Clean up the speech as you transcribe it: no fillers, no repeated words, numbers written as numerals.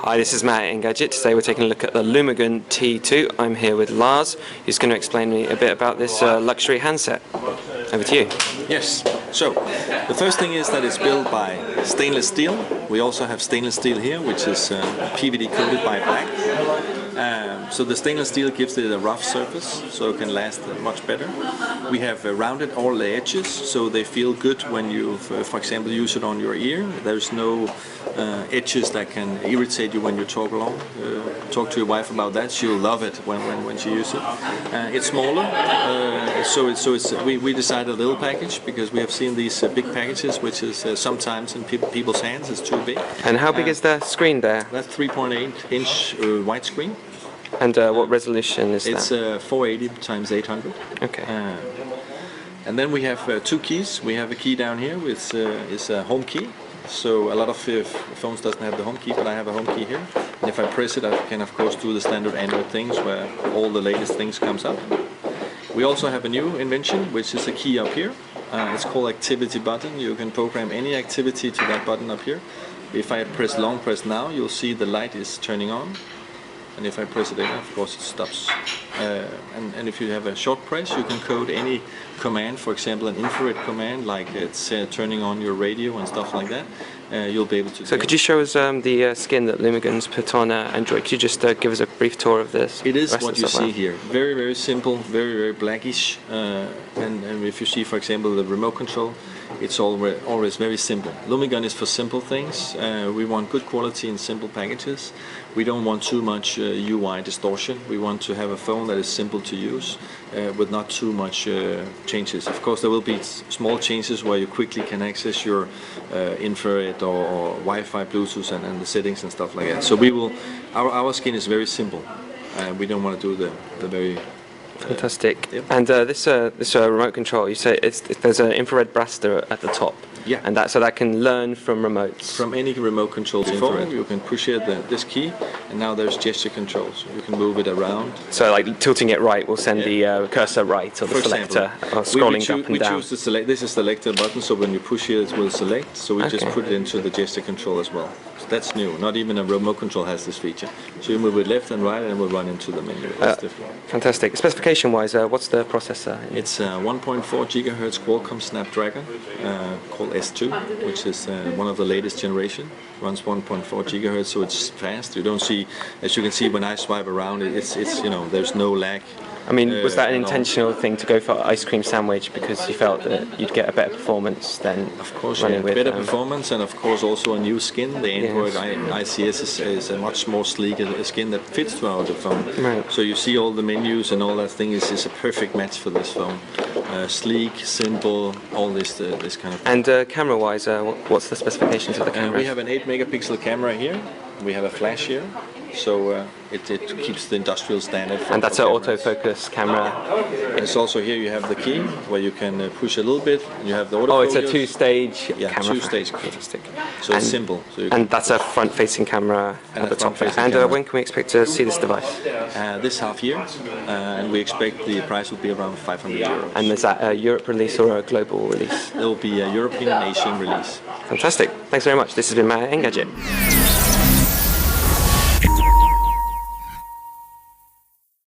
Hi, this is Matt at Engadget. Today we're taking a look at the Lumigon T2. I'm here with Lars, who's going to explain me a bit about this luxury handset. Over to you. Yes, so the first thing is that it's built by stainless steel. We also have stainless steel here, which is PVD coated by black. So the stainless steel gives it a rough surface, so it can last much better. We have rounded all the edges, so they feel good when you, for example, use it on your ear. There's no edges that can irritate you when you talk along. Talk to your wife about that; she'll love it when she uses it. It's smaller, we decided a little package because we have seen these big packages, which is sometimes in people's hands it's too big. And how big is the screen there? That's 3.8-inch widescreen. And what resolution is that? It's 480 x 800. Okay. And then we have two keys. We have a key down here, which is a home key. So a lot of phones doesn't have the home key, but I have a home key here. And if I press it, I can of course do the standard Android things where all the latest things comes up. We also have a new invention, which is a key up here. It's called activity button. You can program any activity to that button up here. If I press long press now, you'll see the light is turning on. And if I press it again, of course it stops. And if you have a short press, you can code any command, for example an infrared command, like it's turning on your radio and stuff like that. You'll be able to. So could you show us the skin that Lumigon's put on Android? Could you just give us a brief tour of this? It is what you see here. Very, very simple, very, very blackish. And if you see, for example, the remote control, it's always very simple. Lumigon is for simple things. We want good quality in simple packages. We don't want too much UI distortion. We want to have a phone that is simple to use with not too much changes. Of course, there will be small changes where you quickly can access your infrared or Wi-Fi, Bluetooth, and the settings and stuff like that. So we will. Our skin is very simple. We don't want to do the very. Fantastic. Yep. And this remote control, you say there's an infrared blaster at the top. Yeah. And so that can learn from remotes. From any remote control phone, you can push here this key, and now there's gesture controls. You can move it around. So like tilting it right will send the cursor right, or the selector, or scrolling up and down. We choose to select. This is the selector button, so when you push here, it will select. So we just put it into the gesture control as well. So that's new. Not even a remote control has this feature. So you move it left and right, and it will run into the menu. That's different. Fantastic. Specification-wise, what's the processor? It's 1.4 GHz Qualcomm Snapdragon called S2, which is one of the latest generation. Runs 1.4 GHz, so it's fast. You don't see, as you can see when I swipe around, it's there's no lag. I mean, was that an intentional thing to go for ice cream sandwich because you felt that you'd get a better performance than of course, running with better performance, and of course also a new skin. The Android ICS is a much more sleeker skin that fits to our phone. Right. So you see all the menus and all that thing is a perfect match for this phone. Sleek, simple, all this kind of thing. And camera-wise, what's the specifications of the camera? We have an 8-megapixel camera here. We have a flash here. So it keeps the industrial standard. And that's an autofocus camera. And it's also here you have the key where you can push a little bit. And you have the autofocus. Oh, it's a two-stage camera. Yeah, two-stage. Fantastic. So it's simple. So and that's a front-facing camera at the top. And when can we expect to see this device? This half year, and we expect the price will be around €500. And is that a Europe release or a global release? It will be a European and Asian release. Fantastic. Thanks very much. This has been Matt at Engadget.